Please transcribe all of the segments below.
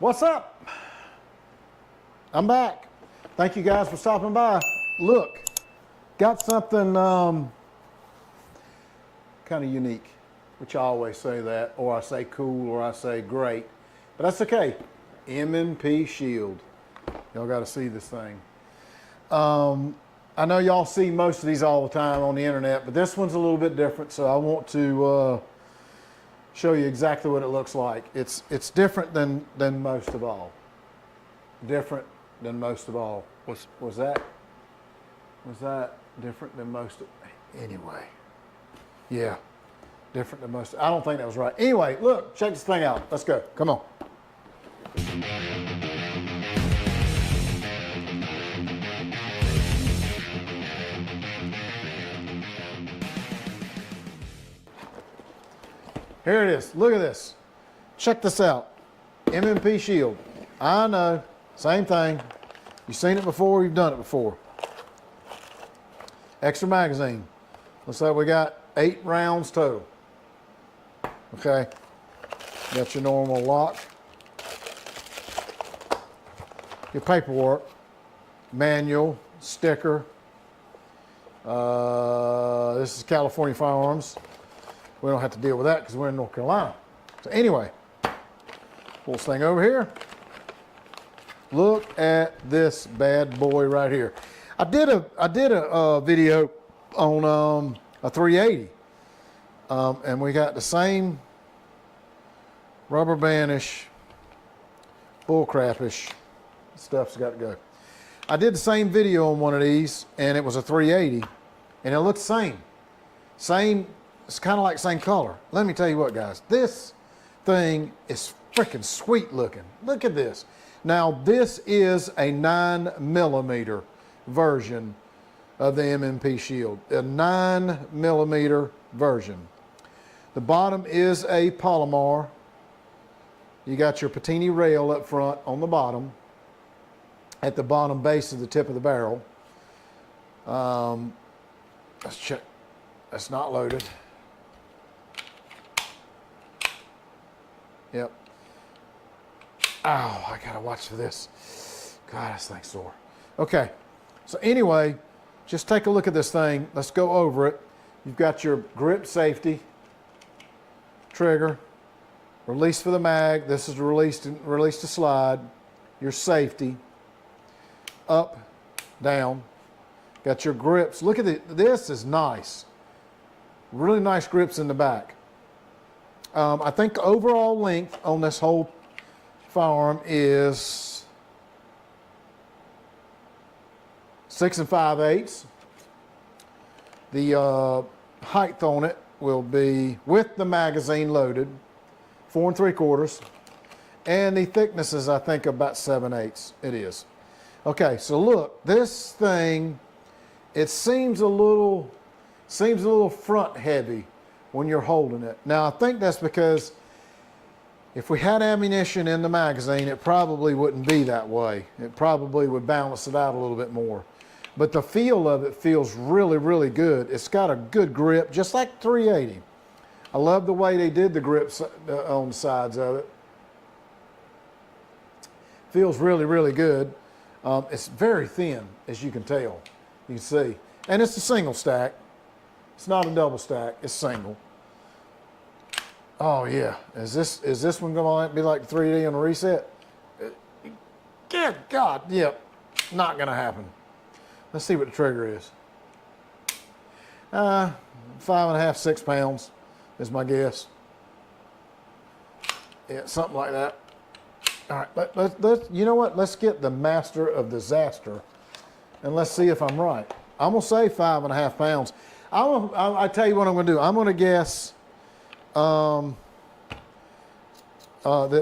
What's up? I'm back. Thank you guys for stopping by. Look, got something kind of unique, which I always say that, or I say cool, or I say great, but that's okay. M&P Shield. Y'all got to see this thing. I know y'all see most of these all the time on the internet, but this one's a little bit different, so I want to show you exactly what it looks like. It's different than most of all. Different than most of all. Was that different than most of, anyway. Yeah, different than most. I don't think that was right. Anyway, look, check this thing out. Let's go. Come on. Here it is. Look at this. Check this out. M&P Shield. I know. Same thing. You've seen it before. You've done it before. Extra magazine. Looks like we got 8 rounds total. Okay. Got your normal lock. Your paperwork. Manual. Sticker. This is California Firearms. We don't have to deal with that because we're in North Carolina. So anyway, pull this thing over here. Look at this bad boy right here. I did a video on a 380, and we got the same rubber bandish, bullcrapish stuff's got to go. I did the same video on one of these, and it was a 380, and it looked the same. Same. It's kind of like same color. Let me tell you what, guys. This thing is freaking sweet looking. Look at this. Now, this is a 9mm version of the M&P Shield. A 9mm version. The bottom is a Palomar. You got your patini rail up front on the bottom, at the bottom base of the tip of the barrel. Let's check. That's not loaded. Yep. Ow, I gotta watch for this. God, this thing's sore. Okay, so anyway, just take a look at this thing. Let's go over it. You've got your grip safety, trigger, release for the mag. This is release to slide. Your safety, up, down. Got your grips. Look at it. This is nice. Really nice grips in the back. I think the overall length on this whole firearm is 6 5/8. The height on it will be, with the magazine loaded, 4 3/4. And the thickness is, I think, about 7/8. It is. Okay, so look, this thing, it seems a little front heavy when you're holding it. Now, I think that's because if we had ammunition in the magazine, it probably wouldn't be that way. It probably would balance it out a little bit more. But the feel of it feels really, really good. It's got a good grip, just like 380. I love the way they did the grips on the sides of it. Feels really, really good. It's very thin, as you can tell. You can see. And it's a single stack. It's not a double stack, it's single. Oh yeah, is this one gonna be like 3D on a reset? Good God, yep, not gonna happen. Let's see what the trigger is. 5.5, 6 pounds is my guess. Yeah, something like that. All right, let's you know what? Let's get the master of disaster, and let's see if I'm right. I'm gonna say 5.5 pounds. I tell you what I'm going to do. I'm going to guess that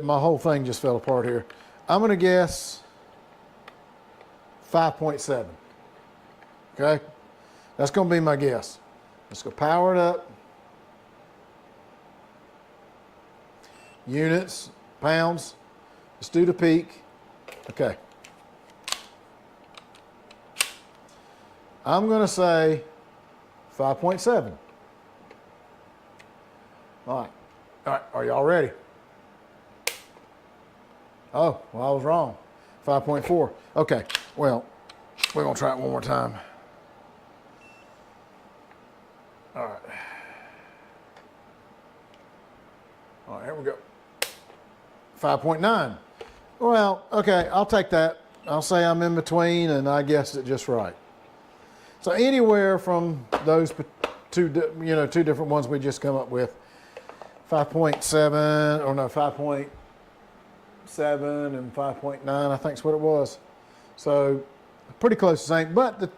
my whole thing just fell apart here. I'm going to guess 5.7. Okay? That's going to be my guess. Let's go power it up. Units, pounds. Let's do the peak. Okay. I'm going to say 5.7. All right. All right. Are y'all ready? Oh, well, I was wrong. 5.4. Okay, well, we're going to try it one more time. All right. All right, here we go. 5.9. Well, okay, I'll take that. I'll say I'm in between, and I guessed it just right. So anywhere from those two different ones we just come up with, 5.7, or no, 5.7 and 5.9, I think is what it was. So pretty close to the same. But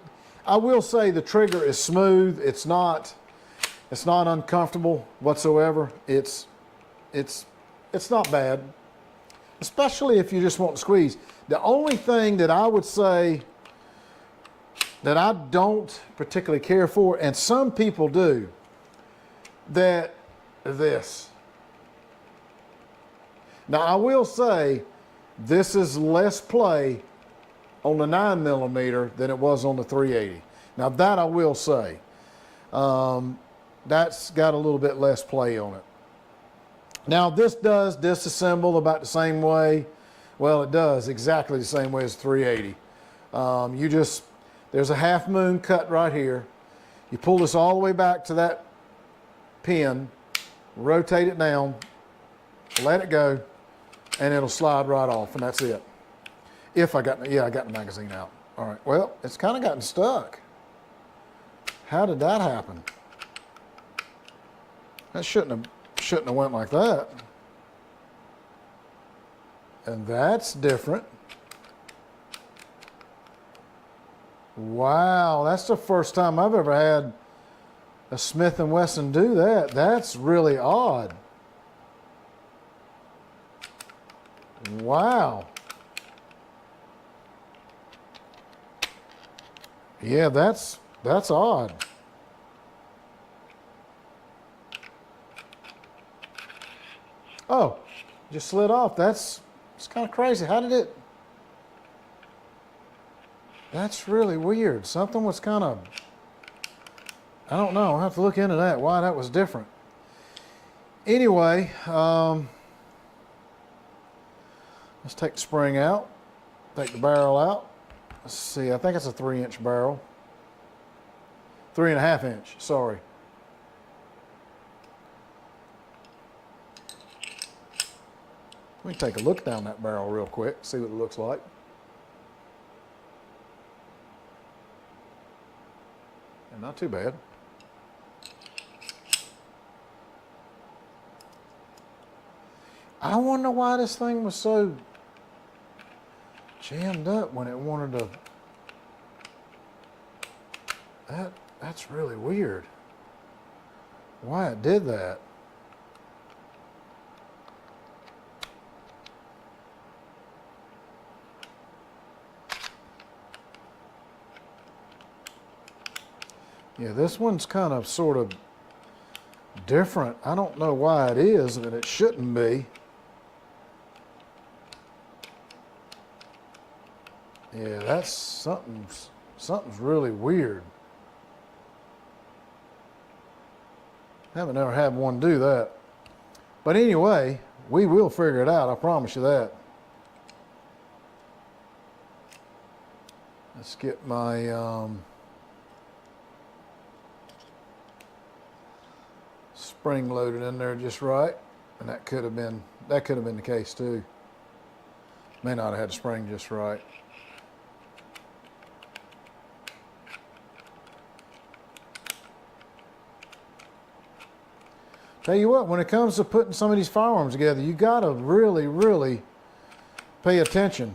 I will say the trigger is smooth. It's not uncomfortable whatsoever. It's not bad, especially if you just want to squeeze. The only thing that I would say that I don't particularly care for, and some people do, that this. Now I will say this is less play on the 9mm than it was on the 380. Now that I will say, that's got a little bit less play on it. Now this does disassemble about the same way. Well, it does exactly the same way as 380. There's a half moon cut right here. You pull this all the way back to that pin, rotate it down, let it go, and it'll slide right off, and that's it. I got the magazine out. All right, well, it's kind of gotten stuck. How did that happen? That shouldn't have went like that. And that's different. Wow, that's the first time I've ever had a Smith & Wesson do that. That's really odd. Wow. Yeah, that's odd. Oh, just slid off. It's kind of crazy. How did it? That's really weird. Something was kind of, I don't know. I'll have to look into that, why that was different. Anyway, let's take the spring out, take the barrel out. Let's see, I think it's a 3-inch barrel. 3.5 inch, sorry. Let me take a look down that barrel real quick, see what it looks like. And not too bad. I wonder why this thing was so jammed up when it wanted to. That's really weird. Why it did that. Yeah, this one's kind of sort of different. I don't know why it is, and it shouldn't be. Yeah, that's something's really weird. Haven't ever had one do that. But anyway, we will figure it out, I promise you that. Let's get my spring loaded in there just right, and that could have been the case too. May not have had the spring just right. Tell you what, when it comes to putting some of these firearms together, you gotta really, really pay attention.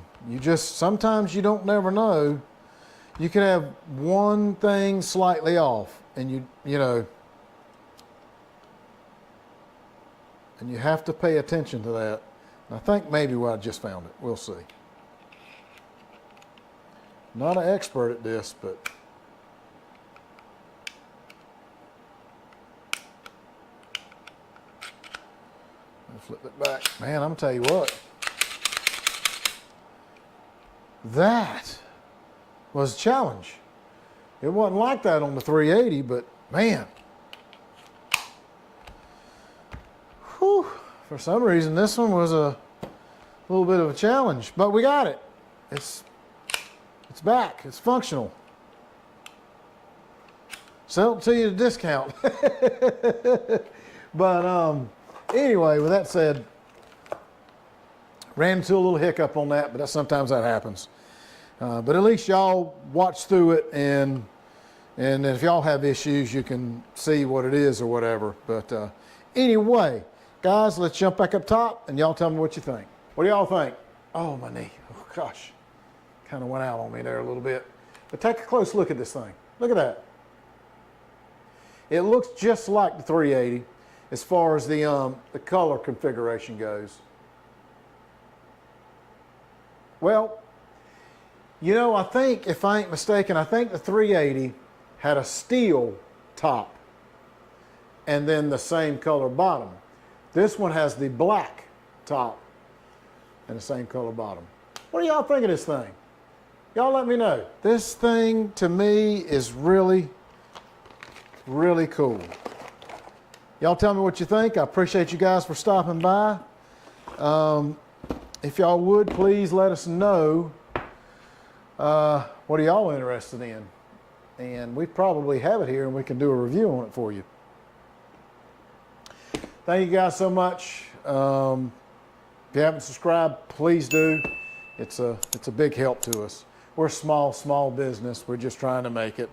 Sometimes you don't never know. You can have one thing slightly off, and you know, and you have to pay attention to that. And I think maybe I just found it. We'll see. Not an expert at this, but flip it back. Man, I'm gonna tell you what. That was a challenge. It wasn't like that on the 380, but man. Whew, for some reason this one was a little bit of a challenge, but we got it. It's back. It's functional. Sell it to you at a discount. But anyway, with that said, ran into a little hiccup on that, but sometimes that happens. But at least y'all watch through it, and if y'all have issues, you can see what it is or whatever. But anyway, guys, let's jump back up top, and y'all tell me what you think. What do y'all think? Oh, my knee. Oh, gosh. Kind of went out on me there a little bit. But take a close look at this thing. Look at that. It looks just like the 380 as far as the color configuration goes. Well, you know, I think, if I ain't mistaken, I think the 380 had a steel top and then the same color bottom. This one has the black top and the same color bottom. What do y'all think of this thing? Y'all let me know. This thing, to me, is really, really cool. Y'all tell me what you think. I appreciate you guys for stopping by. If y'all would, please let us know what are y'all interested in. And we probably have it here and we can do a review on it for you. Thank you guys so much. If you haven't subscribed, please do. It's a big help to us. We're a small business. We're just trying to make it.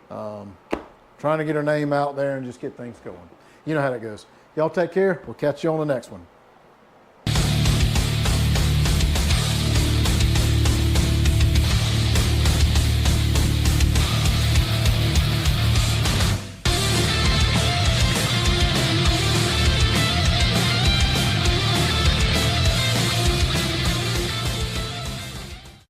Trying to get our name out there and just get things going. You know how that goes. Y'all take care. We'll catch you on the next one.